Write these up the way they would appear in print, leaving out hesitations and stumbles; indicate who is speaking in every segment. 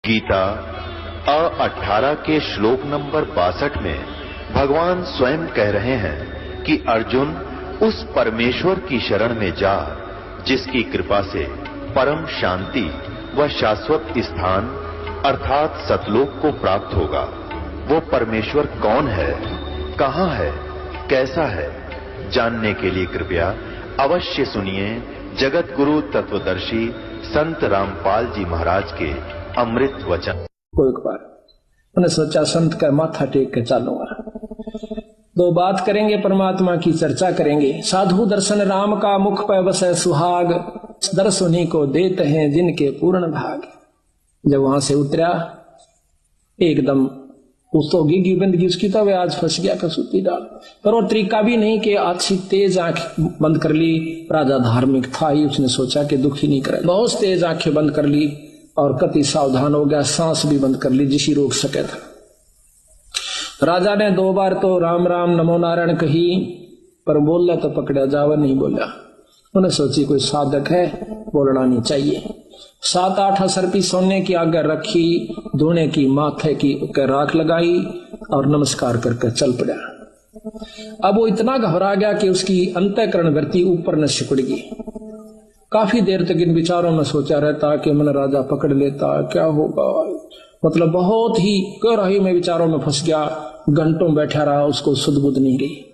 Speaker 1: गीता अ18 के श्लोक नंबर 62 में भगवान स्वयं कह रहे हैं कि अर्जुन उस परमेश्वर की शरण में जा जिसकी कृपा से परम शांति व शाश्वत स्थान अर्थात सतलोक को प्राप्त होगा। वो परमेश्वर कौन है, कहां है, कैसा है, जानने के लिए कृपया अवश्य सुनिए जगत गुरु तत्वदर्शी संत रामपाल जी महाराज के अमृत वचन।
Speaker 2: एक बार मैंने सोचा संत का माथा टेक के चलूंगा, दो बात करेंगे, परमात्मा की चर्चा करेंगे। साधु दर्शन राम का मुख पे बसे सुहाग, दर्श उन्हीं को देते हैं जिनके पूर्ण भाग। जब वहां से उतरा एकदम उस तो गिगी बंदगी उसकी, तब आज फंस गया कसूती डाल। पर वो तरीका भी नहीं कि अच्छी तेज आंख बंद कर ली। राजा धार्मिक था ही, उसने सोचा कि दुखी नहीं करे, बहुत तेज आंखें बंद कर ली और कति सावधान हो गया, सांस भी बंद कर ली जिसी रोक सके था। राजा ने 2 बार तो राम राम नमो नारायण कही, पर बोला तो पकड़ा जावा नहीं बोला। उन्हें सोची कोई साधक है, बोलना नहीं चाहिए। 7-8 असरपी सोने की आगे रखी, धोने की माथे की राख लगाई और नमस्कार करके चल पड़ा। अब वो इतना घबरा गया कि उसकी अंतःकरण वृत्ति ऊपर न सिकुड़ गई। काफी देर तक इन विचारों में सोचा रहता कि मन राजा पकड़ लेता, क्या होगा, मतलब बहुत ही गहराई में विचारों में फंस गया। घंटों बैठा रहा, उसको सुध बुध नहीं रही।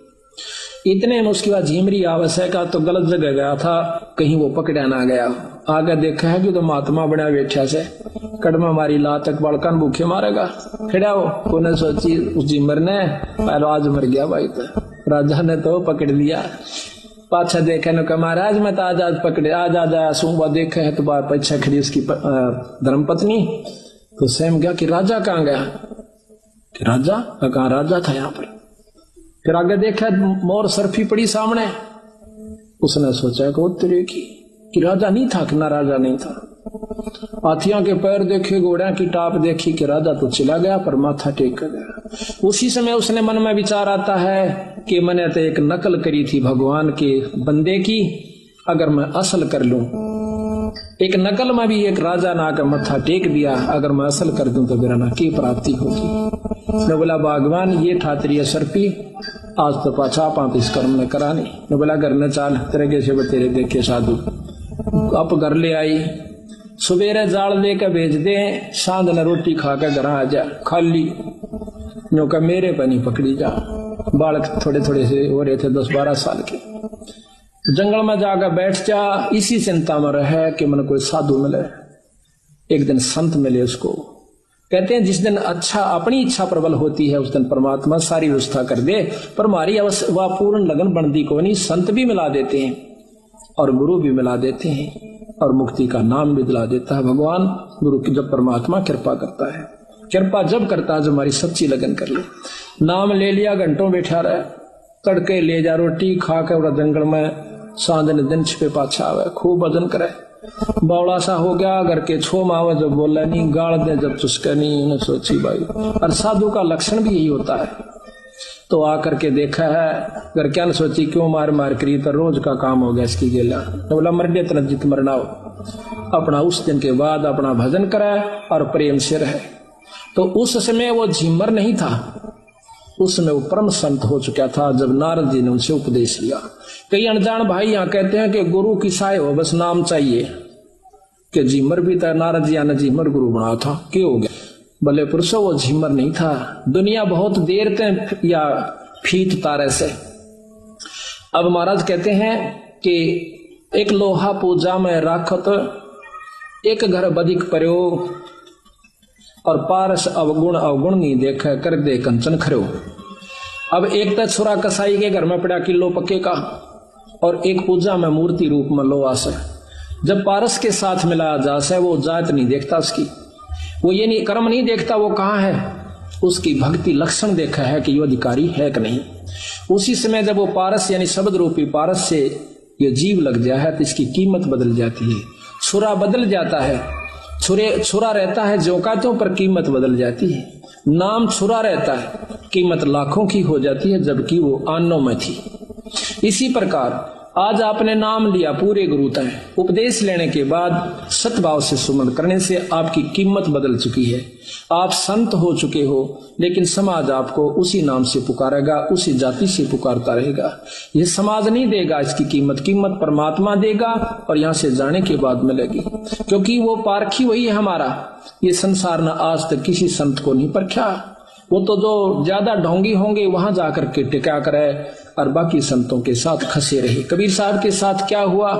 Speaker 2: इतने में उसके बाद झीमरी आवश्यक तो गलत जगह गया था, कहीं वो पकड़ा ना गया। आगे देखा है कि तो महात्मा बना बैठा से कड़मा मारी ला तक बालकन भूखे मारेगा। खड़ा हो कोने सोची उस झीमर ने, आज मर गया भाई। तो राजा ने तो पकड़ लिया। पाछा देखे न महाराज मैं तो आज पकड़े, आज आया सुबह देखे है तो पीछे खड़ी उसकी धर्मपत्नी। तो स्वयं गया कि राजा कहाँ गया, कि राजा कहाँ, राजा था यहाँ पर। फिर आगे देखा मोर सरफी पड़ी सामने। उसने सोचा कि राजा नहीं था, कि ना राजा नहीं था। हाथियों के पैर देखे, घोड़ियों की टाप देखी कि राजा तो चला गया, पर माथा टेक कर गया। उसी समय उसने मन में विचार आता है कि मैंने तो एक नकल करी थी भगवान के बंदे की, अगर मैं असल कर लूं, एक नकल में भी एक राजा ना आकर मत्था टेक दिया, अगर मैं असल कर दूं तो मेरा ना की प्राप्ति होगी। ने बोला भगवान ये ठातरी सरपी, आज तो पाछा पाप इस कर्म ने करानी। ने बोला घर न चाल, तेरे से तेरे देखे साधु। अब घर ले आई, सवेरे जाल लेकर भेज दे, सांझ न रोटी खाकर घर आ जा, खाली नो का मेरे पर नहीं पकड़ी जा। बालक थोड़े थोड़े से हो रहे थे, 10-12 साल के। जंगल में जाकर बैठ जा, इसी चिंता में रहे कि मन कोई साधु मिले, एक दिन संत मिले उसको। कहते हैं जिस दिन अच्छा अपनी इच्छा प्रबल होती है उस दिन परमात्मा सारी व्यवस्था कर दे, पर हमारी अवस्था पूर्ण लगन बनती को नहीं। संत भी मिला देते हैं और गुरु भी मिला देते हैं और मुक्ति का नाम भी दिला देता है भगवान। गुरु की जब परमात्मा कृपा करता है, कृपा जब करता है जब हमारी सच्ची लगन कर ले। नाम ले लिया, घंटों बैठा रहे, तड़के ले जा रोटी खा कर जंगल में, सांझ ने दिन छिपे पाछा आवे, खूब भजन करे। बौला सा हो गया, घर के छो मावे जब बोला नहीं, गाड़ दे जब चुस्के नहीं। उन्हें सोची भाई, और साधु का लक्षण भी यही होता है। तो आकर के देखा है, घर क्या न सोची क्यों मार मार करी, तो रोज का काम हो गया इसकी गेला। तो बोला मर गया तरह जित मरना हो, अपना उस दिन के बाद अपना भजन करे और प्रेम से रहे। तो उस समय वो झीमर नहीं था, उस समय वो परम संत हो चुका था जब नारद जी ने उनसे उपदेश लिया। कई अनजान भाई यहाँ कहते हैं कि गुरु की साय हो, बस नाम चाहिए, कि झीमर भी था, नारद जी ने झीमर गुरु बना था, क्या हो गया। भले पुरुषों वो झीमर नहीं था, दुनिया बहुत देर तक या फीट तारे से। अब महाराज कहते हैं कि एक लोहा पूजा में राखत, एक घर बधिक प्रयोग, और पारस अवगुण अवगुण नहीं देखे, कर दे कंचन खरो। अब एक तो छुरा कसाई के घर में पड़ा किलो पक्के का, और एक पूजा में मूर्ति रूप में लोहा से। जब पारस के साथ मिलाया जाए वो जात नहीं देखता उसकी, वो ये नहीं कर्म नहीं देखता वो कहाँ है, उसकी भक्ति लक्षण देखा है कि ये अधिकारी है कि नहीं। उसी समय जब वो पारस यानी शब्द रूपी पारस से ये जीव लग जाए है तो इसकी कीमत बदल जाती है, छुरा बदल जाता है। छुरा रहता है जोकातों पर कीमत बदल जाती है। नाम छुरा रहता है, कीमत लाखों की हो जाती है, जबकि वो आनों में थी। इसी प्रकार आज आपने नाम लिया पूरे गुरु तय, उपदेश लेने के बाद सतभाव से सुमन करने से आपकी कीमत बदल चुकी है। आप संत हो चुके हो, लेकिन समाज आपको उसी नाम से पुकारेगा, उसी जाति से पुकारता रहेगा। यह समाज नहीं देगा इसकी कीमत, कीमत परमात्मा देगा और यहाँ से जाने के बाद मिलेगी, क्योंकि वो पारखी वही है हमारा। ये संसार ने आज तक किसी संत को नहीं परखा। वो तो जो ज्यादा ढोंगी होंगे वहां जाकर के टिका करे और बाकी संतों के साथ खसे रहे। कबीर साहब के साथ क्या हुआ,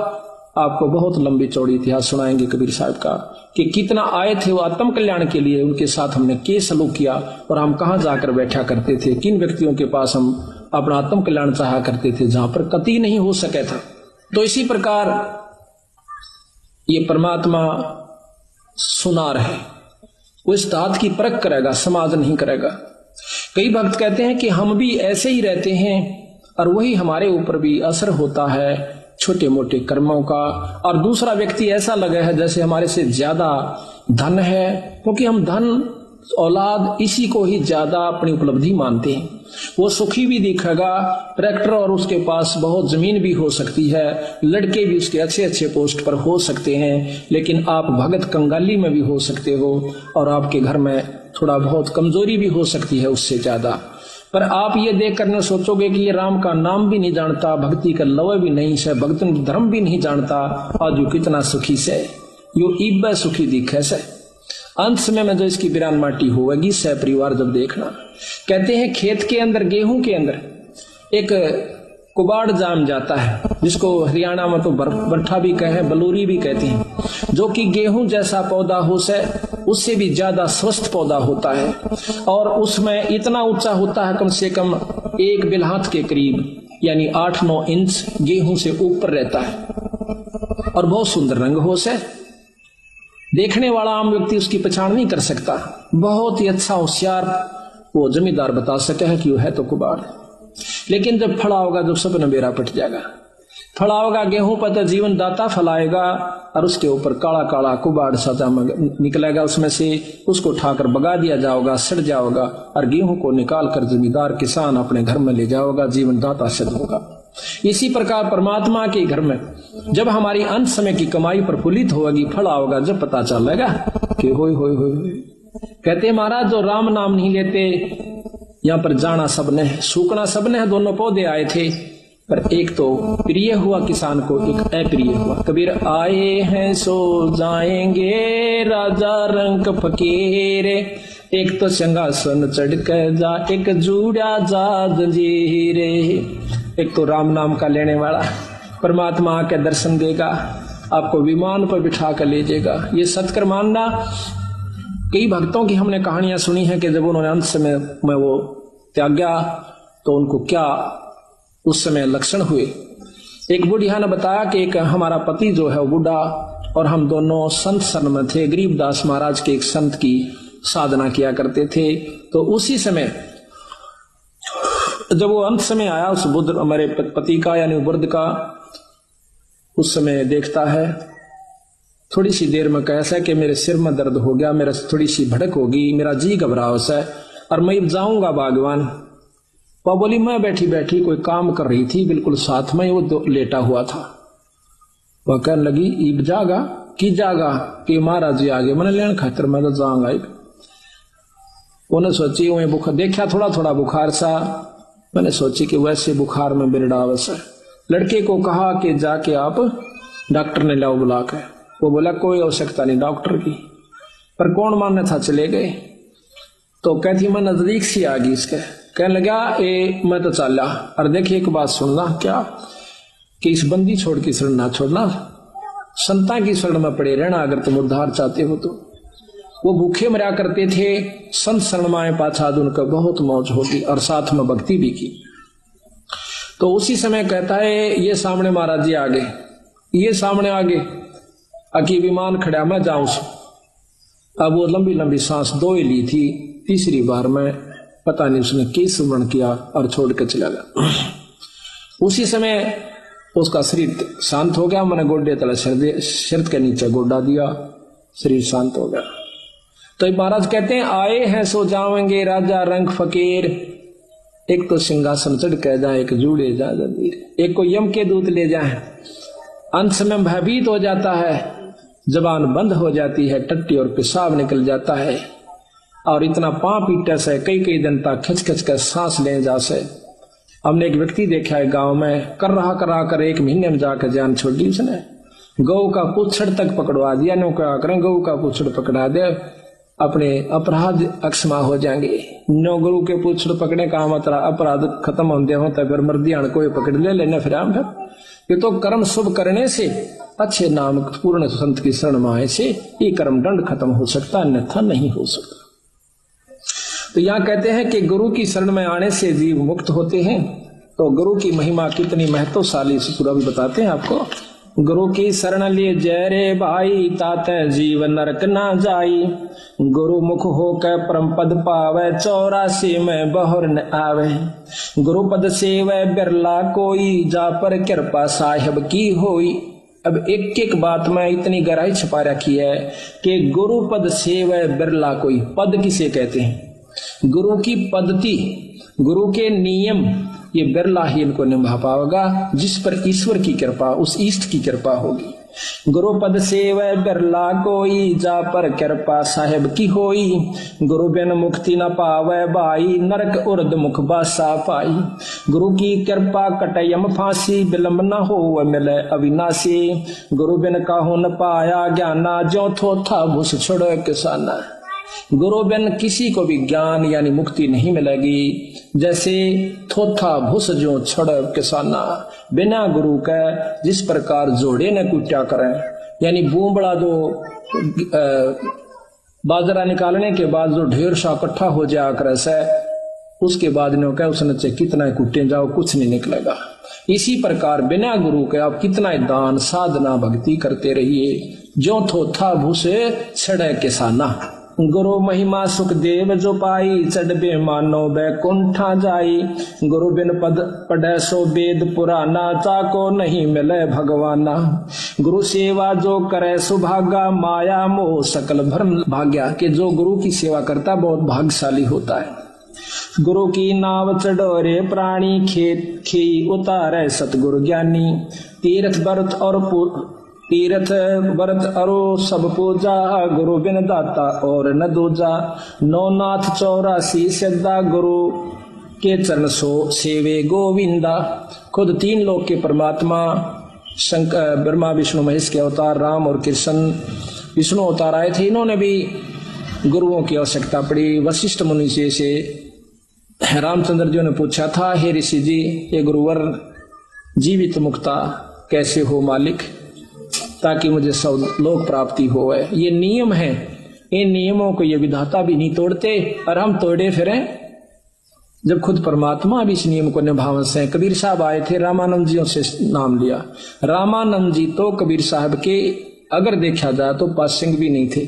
Speaker 2: आपको बहुत लंबी चौड़ी इतिहास सुनाएंगे कबीर साहब का, कि कितना आए थे वो आत्म कल्याण के लिए, उनके साथ हमने क्या सलूक किया और हम कहाँ जाकर बैठा करते थे, किन व्यक्तियों के पास हम अपना आत्म कल्याण चाहा करते थे जहां पर कतई नहीं हो सके था। तो इसी प्रकार ये परमात्मा सुनार है, वो इस बात की परख करेगा, समाज नहीं करेगा। कई भक्त कहते हैं कि हम भी ऐसे ही रहते हैं और वही हमारे ऊपर भी असर होता है छोटे मोटे कर्मों का, और दूसरा व्यक्ति ऐसा लगा है जैसे हमारे से ज्यादा धन है, क्योंकि हम धन औलाद इसी को ही ज्यादा अपनी उपलब्धि मानते हैं। वो सुखी भी दिखेगा, ट्रैक्टर और उसके पास बहुत जमीन भी हो सकती है, लड़के भी उसके अच्छे अच्छे पोस्ट पर हो सकते हैं, लेकिन आप भगत कंगाली में भी हो सकते हो और आपके घर में थोड़ा बहुत कमजोरी भी हो सकती है उससे ज्यादा। पर आप ये देख कर न सोचोगे कि ये राम का नाम भी नहीं जानता, भक्ति का लव भी नहीं से, भक्तन धर्म भी नहीं जानता, आज यू कितना सुखी से, यू इब्बे सुखी दिखे से। अंत समय में जो इसकी बिरान माटी होगी सह परिवार जब देखना। कहते हैं खेत के अंदर, गेहूं के अंदर एक कुबाड़ जाम जाता है, जिसको हरियाणा में तो बरठा भी कहे, बलूरी भी कहते हैं, जो कि गेहूं जैसा पौधा हो से उससे भी ज्यादा स्वस्थ पौधा होता है और उसमें इतना ऊंचा होता है, कम से कम 1 बिलहात के करीब, यानी 8-9 इंच गेहूं से ऊपर रहता है और बहुत सुंदर रंग हो से, देखने वाला आम व्यक्ति उसकी पहचान नहीं कर सकता। बहुत ही अच्छा होशियार वो जमींदार बता सके है कि वो है तो कुबाड़। लेकिन जब फड़ा होगा, जब सपना बेरा पट जाएगा, फड़ा होगा गेहूं पर तो जीवन दाता फलाएगा और उसके ऊपर काला काला कुबाड़ सा निकलेगा, उसमें से उसको उठाकर बगा दिया जाओगा, सड़ जाओगा और गेहूं को निकाल कर जमींदार किसान अपने घर में ले जाओगा, जीवन दाता सिद्ध होगा। इसी प्रकार परमात्मा के घर में जब हमारी अंत समय की कमाई प्रफुल्लित होगी, फला होगा, जब पता चलेगा कि होय होय होय। कहते महाराज जो राम नाम नहीं लेते, यहाँ पर जाना सबने है, सूखना सबने है, दोनों पौधे आए थे, पर एक तो प्रिय हुआ किसान को, एक अप्रिय हुआ। कबीर आए हैं सो जाएंगे राजा रंग फकीर, एक तो सिंहासन चढ़ कर जा, एक जुड़ा जा जंजीरे। एक तो राम नाम का लेने वाला परमात्मा आके दर्शन देगा, आपको विमान पर बिठा कर ले जाएगा। ये सत्कर मानना। कई भक्तों की हमने कहानियां सुनी है कि जब उन्होंने अंत समय में वो त्यागा तो उनको क्या उस समय लक्षण हुए। एक बुढ़िया ने बताया कि एक हमारा पति जो है वो बूढ़ा और हम दोनों संत शरण में थे, गरीबदास महाराज के एक संत की साधना किया करते थे। तो उसी समय जब वो अंत समय आया उस बुद्ध हमारे पति का यानी बुद्ध का, उस समय देखता है थोड़ी सी देर में कैसा है कि मेरे सिर में दर्द हो गया, मेरा थोड़ी सी भड़क होगी, मेरा जी घबराव सा है और मैं जाऊंगा बागवान। वह बोली मैं बैठी बैठी कोई काम कर रही थी, बिल्कुल साथ में वो लेटा हुआ था। वह कहने लगी ईब जागा की जागा कि महाराज जी आगे मैंने लेने खातर मैं तो जाऊंगा। उन्हें सोची वही बुखार देखा, थोड़ा थोड़ा बुखार सा, मैंने सोची कि वैसे बुखार में बिरडावस है। लड़के को कहा कि जाके आप डॉक्टर ने लाओ बुला के। वो बोला कोई आवश्यकता नहीं डॉक्टर की, पर कौन मानने था, चले गए। तो कहती मैं नजदीक सी आ गई इसके, कहने लगा ए मैं तो चला। और देखिए एक बात सुनना क्या, कि इस बंदी छोड़ की शरण ना छोड़ना, संता की शरण में पड़े रहना अगर तुम उद्धार चाहते हो तो। वो भूखे मरा करते थे, संत शरण में पाछाद उनका बहुत मौज होगी और साथ में भक्ति भी की। तो उसी समय कहता है ये सामने महाराज जी आ गए, ये सामने आ गए, अकी विमान खड़ा मैं जाऊं। अब वो लंबी लंबी सांस दो ही ली थी, तीसरी बार में पता नहीं उसने किस सुमरण किया और छोड़ कर चला गया। उसी समय उसका शरीर शांत हो गया, मैंने गोड्डे तले सिर के नीचे गोड्डा दिया, शरीर शांत हो गया। तो महाराज कहते हैं आए हैं सो जाएंगे राजा रंग फकीर, एक तो सिंहासन चढ़ के जाए, एक जूड़े जा जंजीर, एक को यम के दूत ले जाए। अंत समय भयभीत हो जाता है, जबान बंद हो जाती है, टट्टी और पेशाब निकल जाता है, और इतना पांव पीटे से कई कई दिन तक खिंच खिंच कर सांस ले जा से। हमने एक व्यक्ति देखा है गांव में, कर रहा कर 1 महीने में जाकर जान छोड़ दी उसने। गौ का पूछड़ तक पकड़वा दिया, नो क्या करें, गौ का पूछड़ पकड़ा दे, अपने अपराध अक्षमा हो जाएंगे। नो गुरु के पूछड़ पकड़ने का मतलब अपराध खत्म होते हो, तो फिर मर्दियान कोई पकड़ ले लेना फिर हम ये तो कर्म शुभ करने से, अच्छे नाम पूर्ण संत की शरण में आए से ये कर्म दंड खत्म हो सकता, अन्यथा नहीं हो सकता। तो यहाँ कहते हैं कि गुरु की शरण में आने से जीव मुक्त होते हैं। तो गुरु की महिमा कितनी महत्वशाली से पूरा भी बताते हैं आपको। गुरु की शरण लिए जय रे भाई, ताते जीव नरक ना जाई। गुरु मुख हो के परम पद पावे, 84 में बहुर न आवे। गुरु पद सेवै बिरला कोई, जा पर कृपा साहिब की होई। अब एक एक बात में इतनी गहराई छुपा रखी है कि गुरु पद सेवै बिरला कोई। पद किसे कहते हैं? गुरु की पद्धति, गुरु के नियम, ये बिरला ही इनको निभा पाएगा जिस पर ईश्वर की कृपा, उस इष्ट की कृपा होगी। गुरु पद सेवै बिरला कोई, जा पर कृपा साहेब की होई। गुरु बिन मुक्ति न पावै भाई, नरक उर्द मुख बासा पाई। गुरु की कृपा कटयम फांसी, विलंब न हो मिले अविनाशी। गुरु बिन काहू न पाया ज्ञाना, ज्यों थो था भूस छोड़ो किसाना। गुरु बिन किसी को भी ज्ञान यानी मुक्ति नहीं मिलेगी, जैसे थोथा भूस जो छड़ किसाना। बिना गुरु के जिस प्रकार जोड़े न कुट्या करें, यानी बूंबड़ा जो बाजरा निकालने के बाद जो ढेर सा इकट्ठा हो जाया करे से, उसके बाद ने कह उसने चाहे कितना कुट्टे जाओ कुछ नहीं निकलेगा। इसी प्रकार बिना गुरु के आप कितना दान साधना भक्ति करते रहिए, जो थोथा भूसे छड़े किसाना। गुरु महिमा सुख देव जो पाई, चढ़बे मानो बैकुंठा जाई। गुरु बिन पद पढ़े सो वेद पुराना, चाको नहीं मिले भगवाना। गुरु सेवा जो करे सुभागा, माया मोह सकल भरम भाग्या। कि जो गुरु की सेवा करता बहुत भाग्यशाली होता है। गुरु की नाव चढ़ोरे प्राणी, खेत खे उतारे सतगुरु ज्ञानी। तीर्थ व्रत अरो सब पूजा, गुरु बिन दाता और न दूजा। नौनाथ 84 सिद्धा, गुरु के चरण सो सेवे गोविंदा। खुद 3 लोक के परमात्मा शंकर, ब्रह्मा विष्णु महेश के अवतार राम और कृष्ण विष्णु अवतार आए थे। इन्होंने भी गुरुओं की आवश्यकता पड़ी। वशिष्ठ मुनि से रामचंद्र जी ने पूछा था, हे ऋषि जी, ये गुरुवर जीवित मुक्ता कैसे हो मालिक, ताकि मुझे सब लोक प्राप्ति हो। ये नियम है, इन नियमों को ये विधाता भी नहीं तोड़ते और हम तोड़े फिरें, जब खुद परमात्मा भी इस नियम को निभावन से। कबीर साहब आए थे, रामानंद जियों से नाम लिया। रामानंद जी तो कबीर साहब के अगर देखा जाए तो पासिंग भी नहीं थे,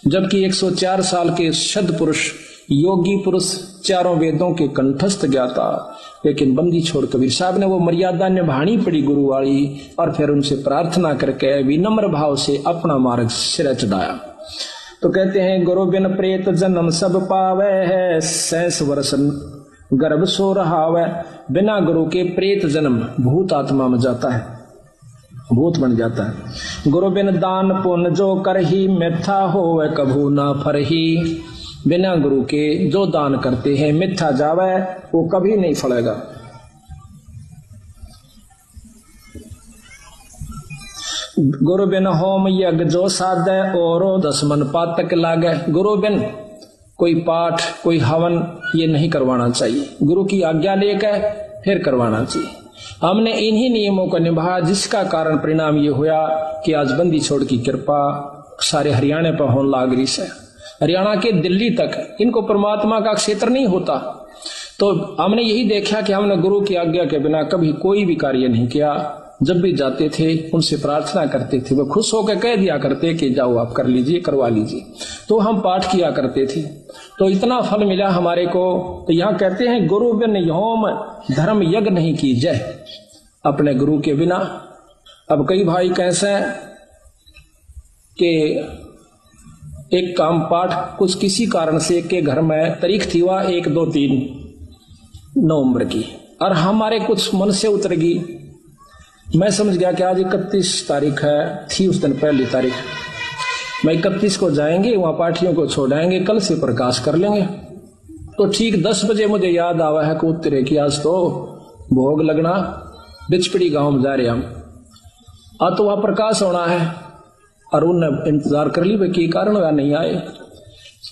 Speaker 2: जबकि 104 साल के सद पुरुष योगी पुरुष, 4 वेदों के कंठस्थ ज्ञाता, लेकिन बंदी छोड़ कबीर साहब ने वो मर्यादा निभानी पड़ी गुरु वाली, और फिर उनसे प्रार्थना करके विनम्र भाव से अपना मार्ग सिर चढ़ाया। तो कहते हैं, गुरु बिन प्रेत जन्म सब पावे है, 6 वर्ष गर्भ सो रहावे। बिना गुरु के प्रेत जन्म भूत आत्मा में जाता है, भूत बन जाता है। गुरु बिन दान पुण्य जो करही, मिथ्या होवे कभू ना फरही। बिना गुरु के जो दान करते हैं मिथ्या जावे, वो कभी नहीं फलेगा। गुरु बिन होम यज्ञ जो साधे, औरो 10 मन पातक लागे। गुरु बिन कोई पाठ कोई हवन ये नहीं करवाना चाहिए, गुरु की आज्ञा लेकर फिर करवाना चाहिए। हमने इन्हीं नियमों को निभाया, जिसका कारण परिणाम ये हुआ कि आज बंदी छोड़ की कृपा सारे हरियाणा पर होने लाग रही है। हरियाणा के दिल्ली तक इनको परमात्मा का क्षेत्र नहीं होता। तो हमने यही देखा कि हमने गुरु की आज्ञा के बिना कभी कोई भी कार्य नहीं किया। जब भी जाते थे उनसे प्रार्थना करते थे, वो खुश होकर कह दिया करते कि जाओ आप कर लीजिए, करवा लीजिए। तो हम पाठ किया करते थे, तो इतना फल मिला हमारे को। तो यहाँ कहते हैं, गुरु बिन होम धर्म यज्ञ नहीं कीजै, अपने गुरु के बिना। अब कई भाई कैसे कि एक काम पाठ कुछ किसी कारण से के घर में तारीख थी, वह 1 2 3 नवंबर की, और हमारे कुछ मन से उतरेगी। मैं समझ गया कि आज 31 तारीख है, थी उस दिन पहली तारीख। मैं 31 को जाएंगे, वहां पार्टियों को छोड़ाएंगे, कल से प्रकाश कर लेंगे। तो ठीक 10 बजे मुझे याद आवा है कि उत्तरे की आज तो भोग लगना, बिचपड़ी गांव में जा रहे हम, आज तो वहां प्रकाश होना है। और उन्हें इंतजार कर ली भाई की कारण वह नहीं आए।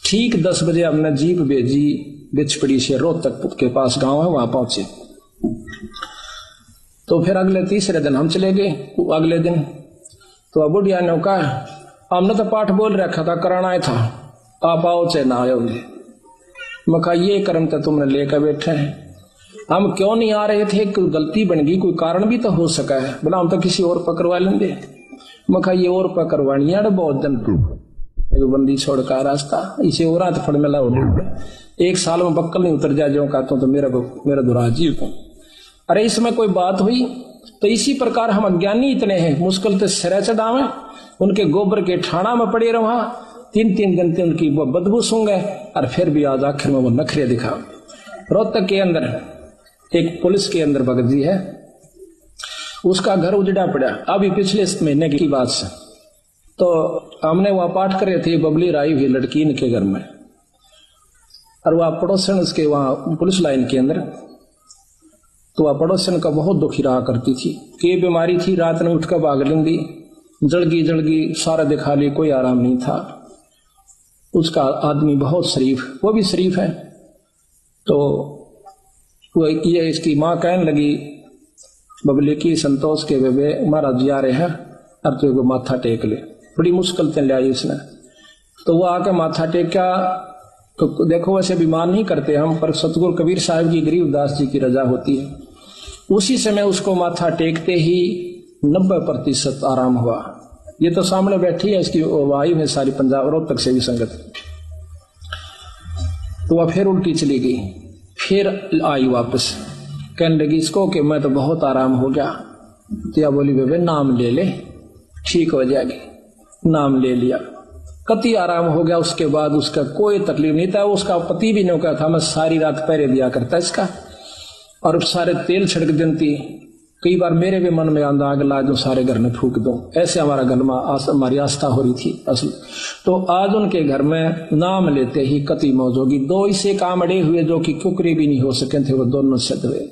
Speaker 2: ठीक 10 बजे हमने जीप भेजी बिचपड़ी से रोहतक के पास गांव है, वहां पहुंचे। तो फिर अगले तीसरे दिन हम चले गए। अगले दिन तो बुढ़िया ने कहा हमने तो पाठ बोल रखा था, कराना था, आप आओ चाहे ना आए होंगे। मैं कहा ये कर्म तो तुमने लेकर बैठे हैं, हम क्यों नहीं आ रहे थे, कोई गलती बन गई, कोई कारण भी तो हो सका है, बोला हम तो किसी और पकड़वा लेंगे। मैं कहा ये और पकड़वानी है बहुत दिन बंदी छोड़कर रास्ता, इसे और रात फड़ मिला हो, 1 साल में बक्कल नहीं उतर जा जो कहता हूं तो मेरा दुरा जीव को। अरे इसमें कोई बात हुई। तो इसी प्रकार हम अज्ञानी इतने हैं, मुश्किल से सिरा चढ़ावे, उनके गोबर के ठाणा में पड़े रहा, 3-3 घंटे उनकी वो बदबू सूंगे, और फिर भी आज आखिर में वो नखरे दिखा। रोहतक के अंदर एक पुलिस के अंदर भगत जी है, उसका घर उजड़ा पड़ा अभी पिछले महीने की बात से। तो हमने वहां पाठ करे थे, बबली राई हुई लड़की इनके घर में, और वह पड़ोसन उसके वहां पुलिस लाइन के अंदर। तो वह पड़ोसन का बहुत दुखी रहा करती थी कि बीमारी थी, रात में उठकर भाग लेंगी, जलगी सारा दिखा ली, कोई आराम नहीं था। उसका आदमी बहुत शरीफ, वो भी शरीफ है। तो वो ये इसकी माँ कहने लगी बबली की संतोष के बेबे महाराज जी आ रहे हैं, अब तो माथा टेक ले। बड़ी मुश्किल से ले आई उसने। तो वो आके माथा टेका। तो देखो वैसे बीमार नहीं करते हम, पर सतगुरु कबीर साहब की गरीबदास जी की रजा होती है। उसी समय उसको माथा टेकते ही 90% आराम हुआ। ये तो सामने बैठी है, इसकी वायु है सारी पंजाब रोहतक से भी संगत। तो वह फिर उल्टी चली गई, फिर आई वापस, कहने लगी इसको कि मैं तो बहुत आराम हो गया। तो या बोली बेबे नाम ले ले, ठीक हो जाएगी। नाम ले लिया, कति आराम हो गया। उसके बाद उसका कोई तकलीफ नहीं था। उसका पति भी नहीं कहता, मैं सारी रात पहरे दिया करता इसका, और सारे तेल छिड़क देती। कई बार मेरे भी मन में आंदा आग ला जो सारे घर में फूक दूं, ऐसे हमारा घर में हमारी आस्था हो रही थी असल। तो आज उनके घर में नाम लेते ही कति मौज होगी। 2 इसे काम अड़े हुए जो कि कुकरी भी नहीं हो सके थे, वो दोनों सिद्ध हुए।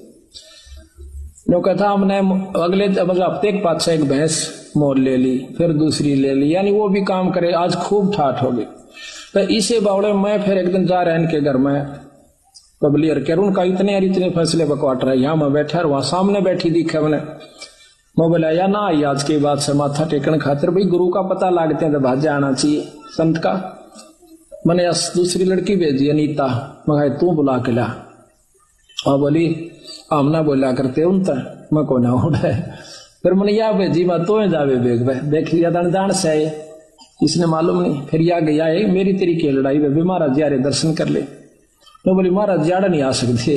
Speaker 2: जो कहता हमने अगले मतलब हफ्ते के पास एक भैंस मोल ले ली, फिर दूसरी ले ली, यानी वो भी काम करे। आज खूब ठाठ हो गई। तो इसे बावड़े मैं फिर एक दिन जा रहे इनके घर में बबली और कह उनका इतने फैसले बकवाट रहा है। यहाँ मैं बैठा और वहां सामने बैठी दिखे मैंने। मैं बोला या ना आई आज के बाद से माथा टेकन खातिर, भाई गुरु का पता लागते हैं तो भाज्य आना चाहिए संत का। मैंने दूसरी लड़की भेजी अनीता, मैं तू बुला के ला। और बोली आमना बोला करते उन तक मैं को ना उड़े। फिर मैंने या भेजी मैं तो जावे बेग देख लिया दान से आए, इसने मालूम नहीं। फिर या गया है मेरी तेरी की लड़ाई वे महाराज यारे दर्शन कर ले। मैं बोली महाराज जाड़ा नहीं आ सकते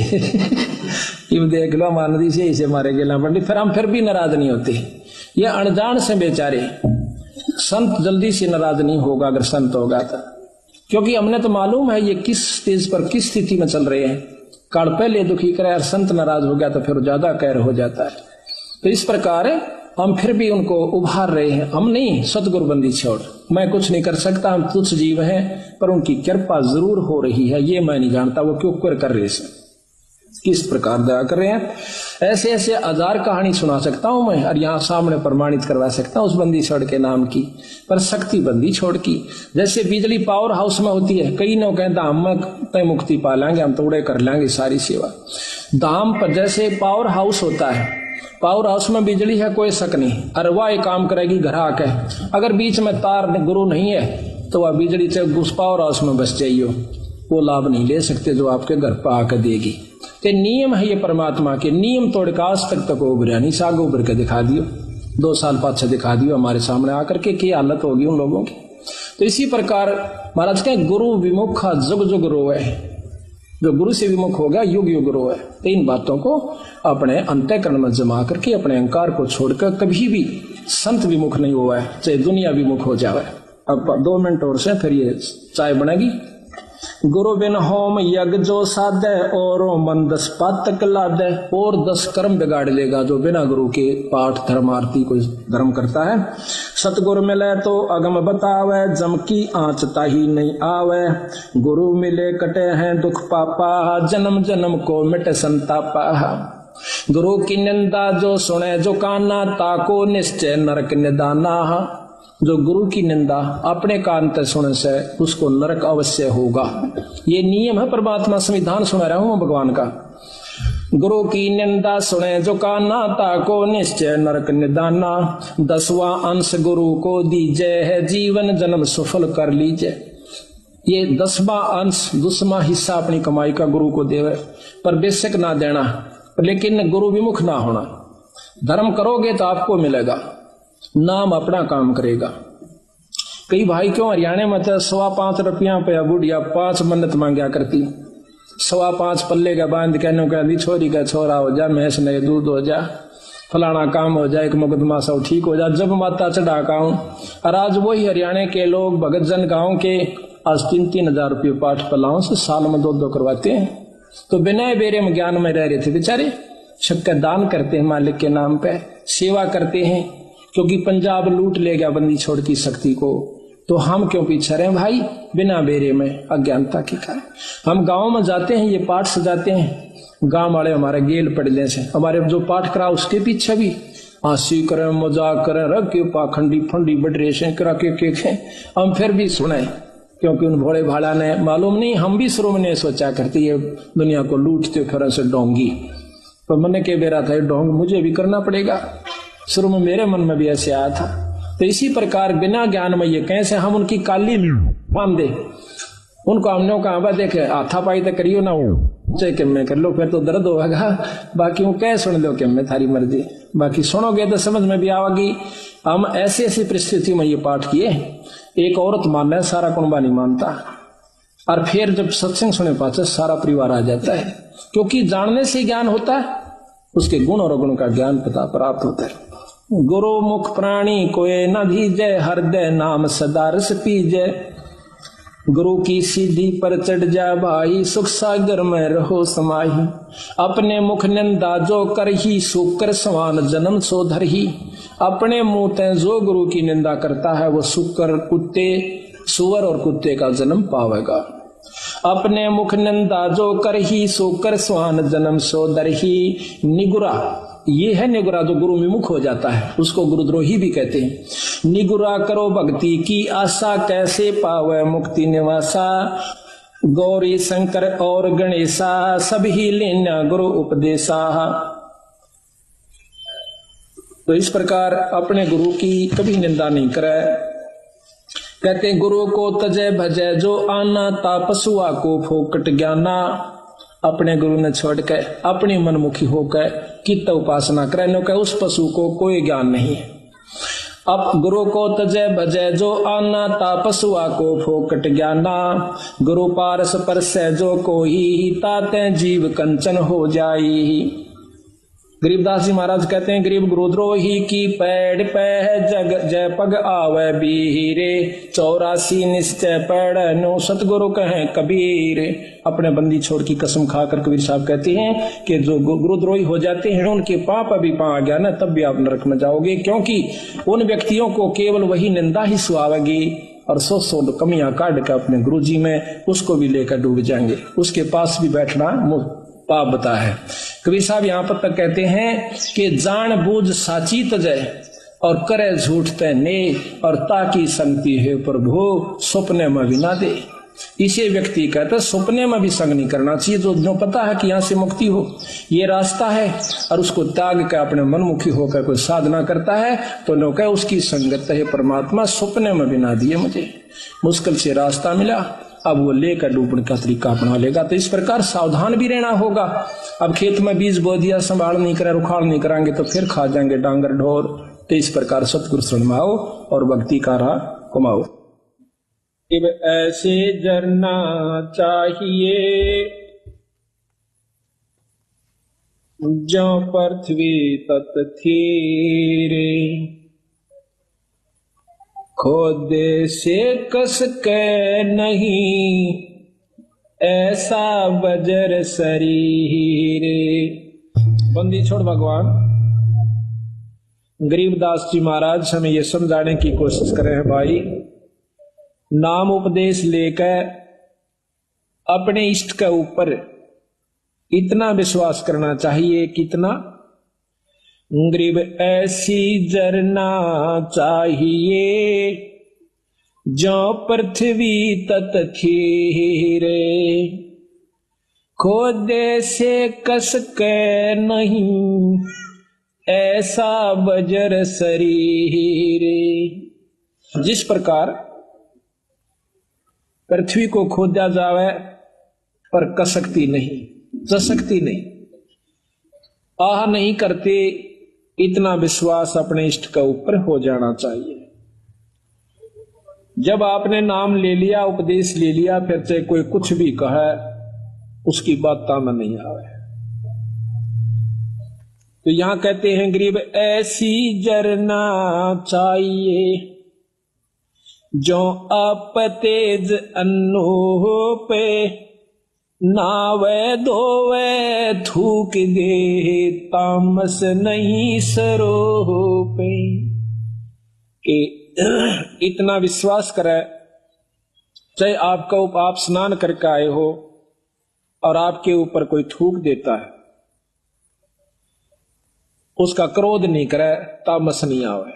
Speaker 2: देख लो मानदी से इसे मारे गेला पंडित। फिर हम फिर भी नाराज नहीं होते। ये अनजान से बेचारे संत जल्दी से नाराज नहीं होगा अगर संत होगा तो, क्योंकि हमने तो मालूम है ये किस स्टेज पर किस स्थिति में चल रहे हैं। काल पहले दुखी करे और संत नाराज हो गया तो फिर ज्यादा कहर हो जाता है। तो इस प्रकार हम फिर भी उनको उभार रहे हैं। हम नहीं सतगुरु बंदी छोड़, मैं कुछ नहीं कर सकता, हम तुच्छ जीव हैं, पर उनकी कृपा जरूर हो रही है। ये मैं नहीं जानता वो क्यों कर रहे हैं, किस प्रकार दया कर रहे हैं। ऐसे ऐसे 1000 कहानी सुना सकता हूं मैं, और यहाँ सामने प्रमाणित करवा सकता हूं उस बंदी छोड़ के नाम की, पर शक्ति बंदी छोड़ की। जैसे बिजली पावर हाउस में होती है, कई लोग कहता हम तय मुक्ति पा लेंगे, हम तोड़े कर लेंगे सारी सेवा। धाम पर जैसे पावर हाउस होता है, पावर हाउस में बिजली है कोई शक नहीं, और वह एक काम करेगी घर आके। अगर बीच में तार गुरु नहीं है तो वह बिजली से उस पावर हाउस में बस जाइए, वो लाभ नहीं ले सकते जो आपके घर पर आकर देगी। तो नियम है ये परमात्मा के, नियम तोड़ का आज तक उभरा नहीं। साग उभर के दिखा दियो, 2 साल पाछे दिखा दियो हमारे सामने आकर के क्या हालत होगी उन लोगों की। तो इसी प्रकार महाराज के गुरु विमुख जुग जुग रोए, जो गुरु से विमुख हो गया युग युग रोए। तो इन बातों को अपने अंतःकरण में जमा करके अपने अहंकार को छोड़कर कभी भी संत विमुख नहीं हुआ है, चाहे दुनिया विमुख हो जाए। अब 2 मिनट और से फिर ये चाय बनेगी। गुरु बिन होम यज्ञ जो साधे और मन 10 पातक लादे, और 10 कर्म बिगाड़ लेगा जो बिना गुरु के पाठ धर्म आरती कोई धर्म करता है। सतगुरु मिले तो अगम बतावे, जम की आँच ताही नहीं आवे। गुरु मिले कटे हैं दुख पापा, जन्म जन्म को मिटे संतापा। गुरु की निंदा जो सुने जो काना, ताको निश्चय नरक निदाना। जो गुरु की निंदा अपने कान तक सुने से उसको नरक अवश्य होगा। ये नियम है, परमात्मा संविधान सुना रहा हूं भगवान का। गुरु की निंदा सुने जो काना, ताको निश्चय नरक निदाना। 10वां अंश गुरु को दीजे है, जीवन जन्म सफल कर लीजिए। ये 10वां अंश 10वां हिस्सा अपनी कमाई का गुरु को देवे, पर बेशक ना देना, लेकिन गुरु विमुख ना होना। धर्म करोगे तो आपको मिलेगा, नाम अपना काम करेगा। कई भाई क्यों हरियाणा में तो 5.25 रुपया पे बुढ़िया 5 मन्नत मांगया करती, 5.25 पल्ले का बांध कहने कहती छोरी का छोरा हो जा, भैंस नहीं दूध हो जा, फलाना काम हो जाए, एक मुकदमा सब ठीक हो जा, जब माता चढ़ा काऊं। और आज वही हरियाणा के लोग भगत जन गांव के आज 3-3 हजार रुपये पाठ पलाओं से साल में 2-2 करवाते हैं। तो बिना बेरे में ज्ञान में रह रहे थे बेचारे। शक्कर दान करते हैं मालिक के नाम पे, सेवा करते हैं, क्योंकि पंजाब लूट ले गया बंदी छोड़ की शक्ति को। तो हम क्यों पीछे रहे भाई बिना बेरे में अज्ञानता के कारण। हम गांव में जाते हैं, ये पाठ सजाते हैं, गांव वाले हमारे गेल पड़ने से हमारे जो पाठ करा उसके पीछे भी हंसी करें, मजाक करें, रख के पाखंडी फंडी बडरेशन करा के हम फिर भी सुने, क्योंकि उन भोले भाला ने मालूम नहीं, हम भी शुरू में सोचा करती है दुनिया को लूटते फिर से डोंगी, पर मन के बेरा था डोंग मुझे भी करना पड़ेगा। शुरू में मेरे मन में भी ऐसे आया था। तो इसी प्रकार बिना ज्ञान में ये कैसे हम उनकी काली बांध दे, उनको हमने कहा देखे हाथापाई तो करियो ना, चाहे कि मैं कर लो फिर तो दर्द होगा, बाकी वो कह सुन लो कि मैं थारी मर्जी, बाकी सुनोगे तो समझ में भी आवेगी। हम ऐसी ऐसी परिस्थिति में ये पाठ किए, एक औरत मानना है सारा कुनबा नहीं मानता, और फिर जब सत्संग सुने पाते सारा परिवार आ जाता है, क्योंकि जानने से ज्ञान होता है, उसके गुण और अवगुण का ज्ञान पता प्राप्त होता है। गुरु मुख प्राणी कोय न धीजे, हृदय नाम सदा रस पीजे। गुरु की सीधी पर चढ़ जा भाई, सुख सागर में रहो समाही। अपने मुख निंदा जो कर ही, सुकर समान जन्म सो धर ही। अपने मुंह ते जो गुरु की निंदा करता है वो सुकर कुत्ते सुअर और कुत्ते का जन्म पावेगा। अपने मुख निंदा जो कर ही, सुकर समान जन्म सो धर ही। निगुरा, ये है निगुरा जो गुरु विमुख हो जाता है, उसको गुरुद्रोही भी कहते हैं। निगुरा करो भक्ति की आशा, कैसे पावे मुक्ति निवासा। गौरी शंकर और गणेशा, सभी लेना गुरु उपदेशा। तो इस प्रकार अपने गुरु की कभी निंदा नहीं करे। कहते गुरु को तजय भजय जो आना, तापसुआ को फोकट ज्ञाना। अपने गुरु ने छोड़ के अपनी मनमुखी होकर कित उपासना करे, नो कहे उस पशु को कोई ज्ञान नहीं है। अब गुरु को तजय भजय जो आना, तापसुआ को फोकट ज्ञाना। गुरु पारस परस जो कोई, ताते जीव कंचन हो जाई। गरीबदास जी महाराज कहते हैं गरीब गुरुद्रोही की पैड़ पे जग जय पग आवे बीरे। 84 निश्चय पैड़ नो सतगुरु कहें कबीर। अपने बंदी छोड़ की कसम खाकर कबीर साहब कहते हैं कि जो गुरुद्रोही हो जाते हैं उनके पाप अभी पा आ गया ना, तब भी आप नरक में जाओगे, क्योंकि उन व्यक्तियों को केवल वही निंदा ही सुहावेगी और 100 कमियां काट कर अपने गुरु जी में उसको भी लेकर डूब जाएंगे। उसके पास भी बैठना पाप बता है। कबीर साहब यहाँ पर तक कहते हैं कि जान बूझ साची तजय और करे झूठ ते ने, और ताकि संगति है प्रभु सपने में भी ना दे। इसे व्यक्ति कहते सपने में भी संग नहीं करना चाहिए, जो पता है कि यहाँ से मुक्ति हो ये रास्ता है, और उसको त्याग कर अपने मनमुखी होकर कोई साधना करता है तो नो कहे उसकी संगत है परमात्मा सपने में भी ना दिए मुझे। मुश्किल से रास्ता मिला, अब वो लेकर डूबने का तरीका अपना लेगा। तो इस प्रकार सावधान भी रहना होगा। अब खेत में बीज बो दिया, संभाल नहीं करे, रुखाड़ नहीं कराएंगे तो फिर खा जाएंगे डांगर ढोर। तो इस प्रकार सतगुरु सुनवाओ और भक्ति का राह कमाओ। ऐसे जरना चाहिए जो पृथ्वी तत थीरे। खोदे से कस के नहीं ऐसा बजर शरीर। बंदी छोड़ भगवान गरीबदास जी महाराज हमें यह समझाने की कोशिश कर रहे हैं, भाई नाम उपदेश लेकर अपने इष्ट के ऊपर इतना विश्वास करना चाहिए, कितना गरीब ऐसी जरना चाहिए जो पृथ्वी तत खीरे, खोदे से कस के नहीं ऐसा बजर शरीर। जिस प्रकार पृथ्वी को खोदा जावे पर कसकती नहीं, चसकती नहीं, आह नहीं करते, इतना विश्वास अपने इष्ट के ऊपर हो जाना चाहिए। जब आपने नाम ले लिया, उपदेश ले लिया, फिर चाहे कोई कुछ भी कहे उसकी बात में नहीं आवे। तो यहां कहते हैं गरीब ऐसी जरना चाहिए जो आप तेज अन्नो पे नावे धोवे थूक दे तामस नहीं सरो पे। कि इतना विश्वास करे, चाहे आपका आप स्नान करके आए हो और आपके ऊपर कोई थूक देता है, उसका क्रोध नहीं करे, तामस नहीं आवे।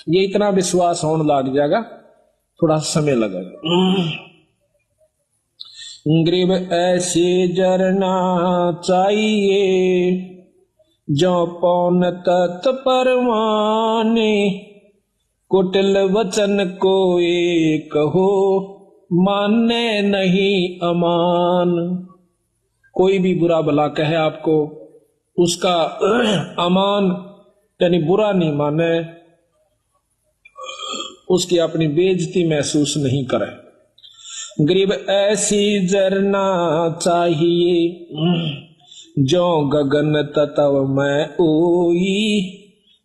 Speaker 2: ये इतना विश्वास होने लग जाएगा, थोड़ा समय लगेगा। गरीब ऐसे जरना चाहिए जो पौन तत् परवाने, कुटिल वचन को एक हो माने नहीं अमान। कोई भी बुरा भला कहे आपको, उसका अमान यानी बुरा नहीं माने, उसकी अपनी बेइज्जती महसूस नहीं करे। गरीब ऐसी जरना चाहिए जो गगन तत्व में ओई,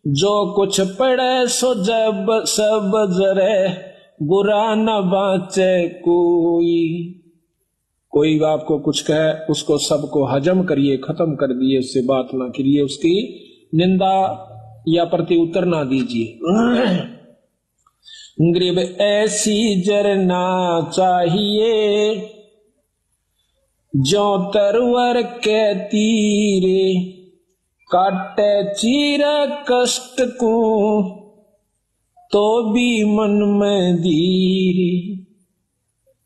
Speaker 2: जो कुछ पड़े सो जब सब जरे बुरा न बाचे कोई। कोई आपको कुछ कहे, उसको सबको हजम करिए, खत्म कर दिए, उससे बात ना करिए, उसकी निंदा या प्रति उत्तर ना दीजिए। गरीब ऐसी जरना चाहिए जो तरवर के तीरे, काटे चीरा कष्ट को तो भी मन में धीरे।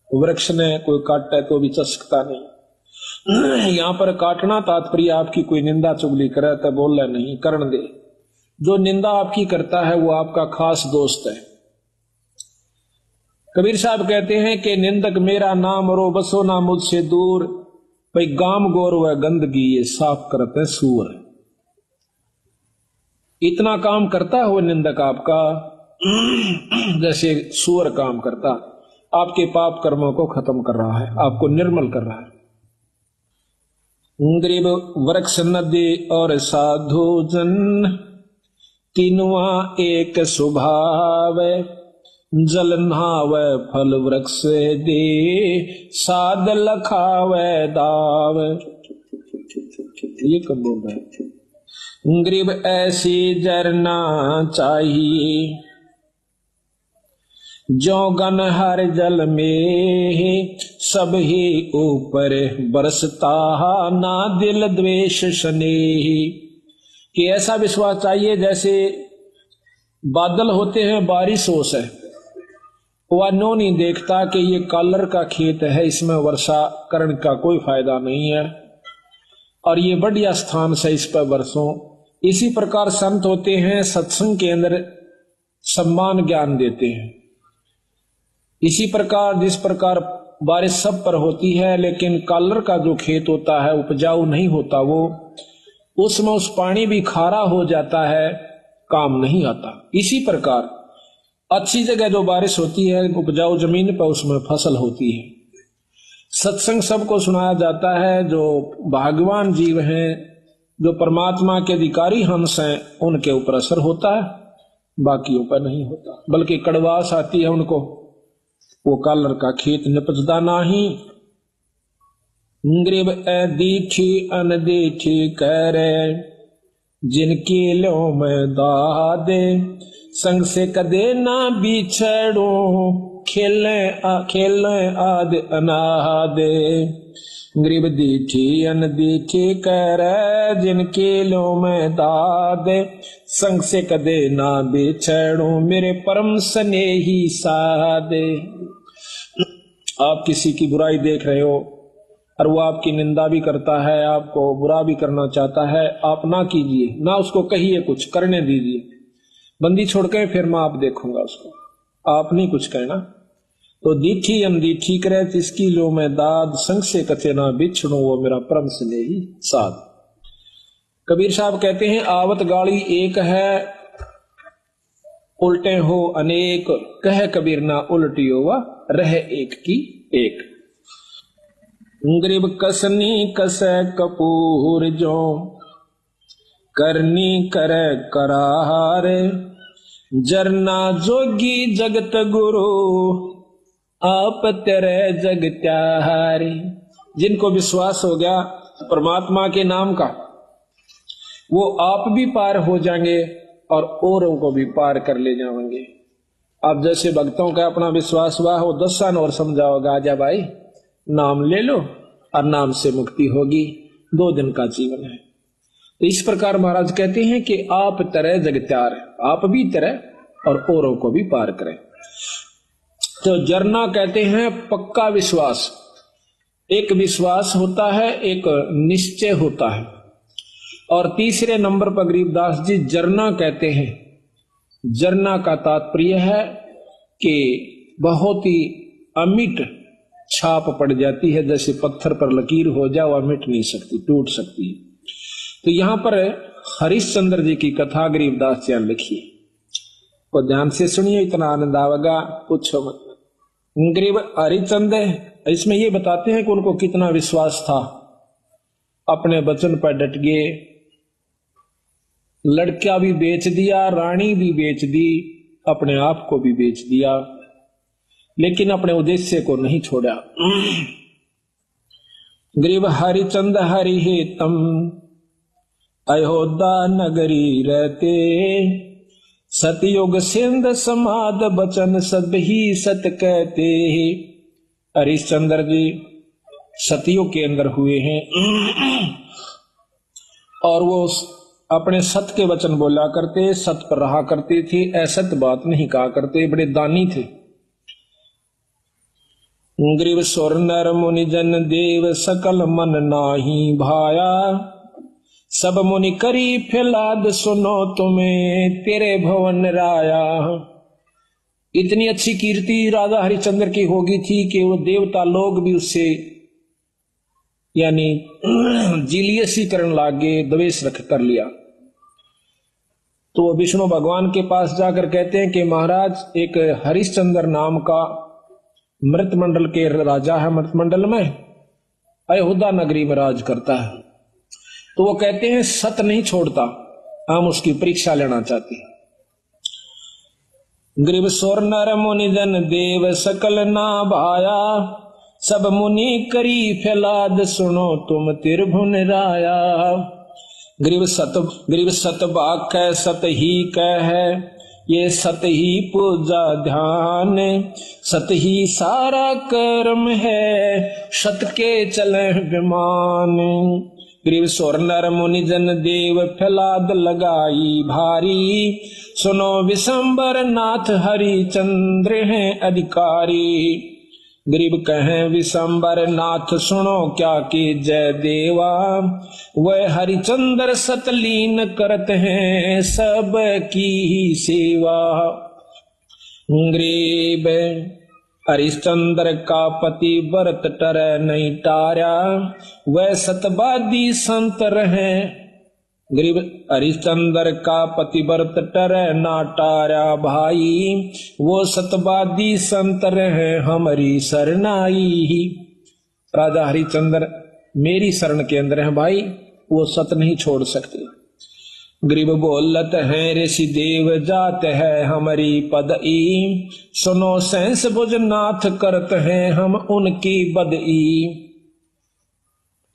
Speaker 2: वृक्ष ने कोई काटे तो भी चसकता नहीं। यहां पर काटना तात्पर्य आपकी कोई निंदा चुगली करे तो बोले नहीं, करण दे। जो निंदा आपकी करता है वो आपका खास दोस्त है। कबीर साहब कहते हैं कि निंदक मेरा नाम रो बसो ना मुझसे दूर, भाई गाम गोर व गंदगी ये साफ करते सूर। इतना काम करता है वो निंदक आपका जैसे सूर काम करता, आपके पाप कर्मों को खत्म कर रहा है, आपको निर्मल कर रहा है। गरीब वृक्ष नदी और साधु जन तीनवा एक स्वभाव, जल नहावे फल वृक्ष दे साध लखावे दाव। ये कब बोल रहा है? गरीब ऐसी जरना चाहिए जो गन हर जल में सब ही ऊपर बरसता ना दिल द्वेष स्नेह। कि ऐसा विश्वास चाहिए जैसे बादल होते हैं, बारिश ओस है, वह नो नहीं देखता कि ये कालर का खेत है, इसमें वर्षा करने का कोई फायदा नहीं है और ये बढ़िया स्थान से इस पर बरसों। इसी प्रकार संत होते हैं, सत्संग के अंदर सम्मान ज्ञान देते हैं। इसी प्रकार जिस प्रकार बारिश सब पर होती है, लेकिन कालर का जो खेत होता है उपजाऊ नहीं होता, वो उसमें उस पानी भी खारा हो जाता है, काम नहीं आता। इसी प्रकार अच्छी जगह जो बारिश होती है, उपजाऊ जमीन पर, उसमें फसल होती है। सत्संग सबको सुनाया जाता है। जो भाग्यवान जीव हैं, जो परमात्मा के अधिकारी हंस हैं, उनके ऊपर असर होता है, बाकियों पर नहीं होता। बल्कि कड़वास आती है उनको, वो कालर का खेत निपजदा नाही, ग्रीब दीठी अनदीठी करे, जिनकी लो मैं दादे, संग से कदे ना बिछड़ो, खेले आद अनादे। ग्रीब दीठी अनदीठी करे, जिनकी लो मैं दादे, संग से कदे ना बिछड़ो, मेरे परम स्नेही सादे। आप किसी की बुराई देख रहे हो और वो आपकी निंदा भी करता है, आपको बुरा भी करना चाहता है, आप ना कीजिए, ना उसको कहिए, कुछ करने दीजिए। बंदी छोड़ के फिर मैं आप देखूंगा उसको, आप नहीं कुछ कहना। तो दीठी अनदीठी करे, जिसकी लो मैं दाद, संग से कथे ना बिछड़ो, वो मेरा परम स्नेही साध। कबीर साहब कहते हैं, आवत गाड़ी एक है, उल्टे हो अनेक, कह कबीर ना उल्टियो वा, रह एक की एक। ग्रीब कसनी कसे कपूर जो, करनी करे करारे, जरना जोगी जगत गुरु, आप तेरे जग त्यारे। जिनको विश्वास हो गया परमात्मा के नाम का, वो आप भी पार हो जाएंगे और औरों को भी पार कर ले जाएंगे। अब जैसे भक्तों का अपना विश्वास हुआ हो, 10 साल और समझाओगा, आजा भाई नाम ले लो और नाम से मुक्ति होगी, 2 दिन का जीवन है। तो इस प्रकार महाराज कहते हैं कि आप तरह जगत्यार, आप भी तरह और औरों को भी पार करें। तो जरना कहते हैं पक्का विश्वास। एक विश्वास होता है, एक निश्चय होता है। और तीसरे नंबर पर गरीबदास जी जरना कहते हैं। जरना का तात्पर्य है कि बहुत ही अमिट छाप पड़ जाती है, जैसे पत्थर पर लकीर हो जाए, वह मिट नहीं सकती, टूट सकती है। तो यहां पर हरिश्चंद्र जी की कथा गरीबदास जी लिखी है, और ध्यान से सुनिए, इतना आनंद आवेगा पूछो मत। गरीब हरिचंद इसमें ये बताते हैं कि उनको कितना विश्वास था, अपने वचन पर डट गए, लड़का भी बेच दिया, रानी भी बेच दी, अपने आप को भी बेच दिया, लेकिन अपने उद्देश्य को नहीं छोड़ा। गरीब हरिचंद हरि हेतम, अयोध्या नगरी रहते, सतयुग सिंध समाद बचन सब ही सत कहते। हरिश्चंद्र जी सतयुग के अंदर हुए हैं और वो अपने सत के वचन बोला करते, सत पर रहा करते थे, असत बात नहीं कहा करते, बड़े दानी थे। ग्रीव सुर नर मुनि जन देव, सकल मन नाही भाया, सब मुनि करी फिलाद, सुनो तुम्हें तेरे भवन राया। इतनी अच्छी कीर्ति राजा हरिश्चंद्र की होगी थी कि वो देवता लोग भी उससे यानी जीलियसीकरण लागे, द्वेष रख कर लिया। तो वो विष्णु भगवान के पास जाकर कहते हैं कि महाराज, एक हरिश्चंद्र नाम का मृतमंडल के राजा है, मृतमंडल में अयोध्या नगरी में राज करता है। तो वो कहते हैं सत नहीं छोड़ता, हम उसकी परीक्षा लेना चाहते हैं। ग्रीव सुर नर मुनि जन देव, सकल ना भाया, सब मुनि करी फैलाद, सुनो तुम त्रिभुवन राया। ग्रीव सत बाक है, सत ही कह है, ये सत ही पूजा ध्यान, सत ही सारा कर्म है, सत के चले विमान। ग्रीव सुर नर मुनि जन देव, फैलाद लगाई भारी, सुनो विशंबर नाथ हरिचंद्र हैं अधिकारी। ग्रीव कहें विशंबर नाथ, सुनो क्या की जय देवा, वह हरिचंद्र सतलीन करत हैं सब की ही सेवा। ग्रीव हरिश्चंद्र का पति व्रत टर नहीं टारा, वह सतवादी संत रहे। ग्रीव हरिश्चंद्र का पति व्रत टर ना टारा भाई, वो सतवादी संत रहे हमारी शरणाई। राजा हरिश्चंद्र मेरी शरण के अंदर है भाई, वो सत नहीं छोड़ सकते। ग्रीव बोलत है ऋषि देव, जात है हमारी पदई, सुनो सहस भुज नाथ करत हैं हम उनकी बदई।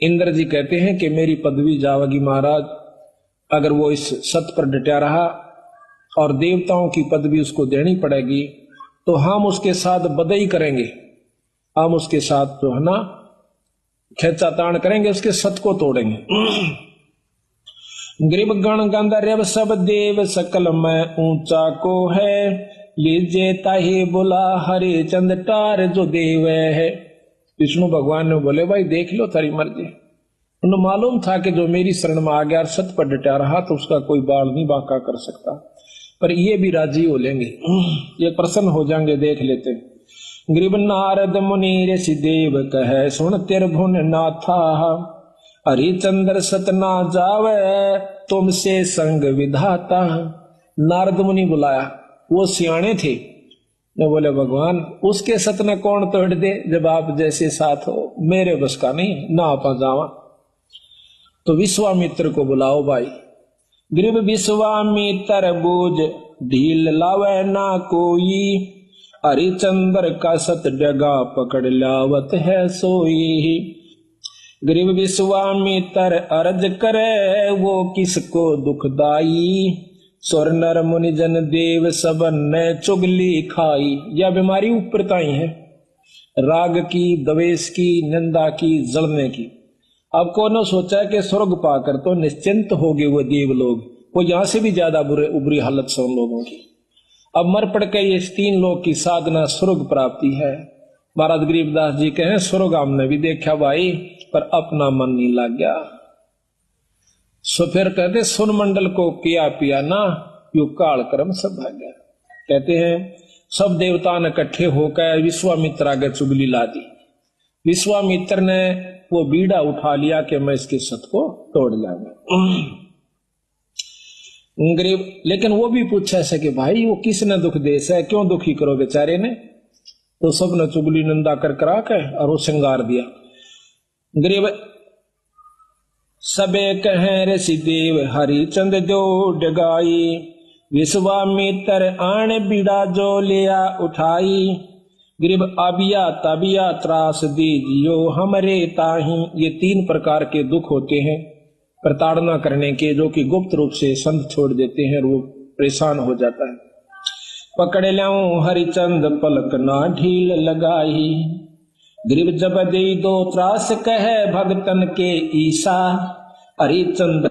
Speaker 2: इंद्र जी कहते हैं कि मेरी पदवी जावेगी महाराज, अगर वो इस सत पर डटा रहा और देवताओं की पदवी उसको देनी पड़ेगी तो हम उसके साथ बदई करेंगे, हम उसके साथ जो है ना खेचातान करेंगे, उसके सत को तोड़ेंगे। ग्रीब गण गंधर्व सब देव सकल में ऊंचा को है, लीजे ताही बोला हरे चंद टार जो देव है। विष्णु भगवान ने बोले भाई देख लो तेरी मर्जी। उन्हें मालूम था कि जो मेरी शरण में आ गया और सत पर डटा रहा तो उसका कोई बाल नहीं बांका कर सकता, पर ये भी राजी हो लेंगे, ये प्रसन्न हो जाएंगे, देख लेते। ग्रीब नारद मुनि ऋषि देव कहे सुन तिरभुन नाथा, हरिचंद्र सत ना जावे तुमसे संग विधाता। नारद मुनि बुलाया, वो सियाणे थे, ने बोले भगवान उसके सत न कौन तोड़ दे, जब आप जैसे साथ हो, मेरे बस का नहीं, ना आपा जावा। तो विश्वामित्र को बुलाओ भाई। ग्रीब विश्वामित्र बोझ ढील लावे ना कोई, हरिचंद्र का सत डगा पकड़ लावत है सोई। ग्रीब विश्वामित्र अर्ज करे वो किसको दुखदाई, स्वर नर मुनि जन देव सबन ने चुगली खाई। यह बीमारी ऊपरताई है, राग की, द्वेष की, निंदा की, जलने की। अब कौन सोचा कि स्वर्ग पाकर तो निश्चिंत हो गए वो देव लोग, वो यहां से भी ज्यादा बुरी हालत से उन लोगों की। अब मर पड़ के ये 3 लोग की साधना स्वर्ग प्राप्ति है। महाराज गरीबदास जी कहें स्वर्ग हमने भी देखा भाई, पर अपना मन नहीं लग गया। सो फिर कहते सुन मंडल को किया पिया ना, यू काल कर्म सब भाग्य। कहते हैं सब देवता ने इकट्ठे होकर विश्वामित्र आगे चुगली ला दी। विश्वामित्र ने वो बीड़ा उठा लिया कि मैं इसके सत को तोड़ लाऊंगा। गरीब लेकिन वो भी पूछा ऐसे कि भाई वो किसने दुख देश है, क्यों दुखी करो बेचारे ने। तो सब ने चुगली निंदा कर करा के और वो श्रृंगार दिया। गरीब सबे कहें ऋषि देव हरिचंद जो डगाई, विश्वामित्र आण बीड़ा जो लिया उठाई। गरीब आबिया तबिया त्रास दीजियो हमरे ताही। ये 3 प्रकार के दुख होते हैं प्रताड़ना करने के, जो कि गुप्त रूप से संत छोड़ देते हैं, वो परेशान हो जाता है। पकड़ लाऊं हरिचंद पलक ना ढील लगाई, गरीब जब दे दो त्रास कहे भगतन के ईसा। हरिचंद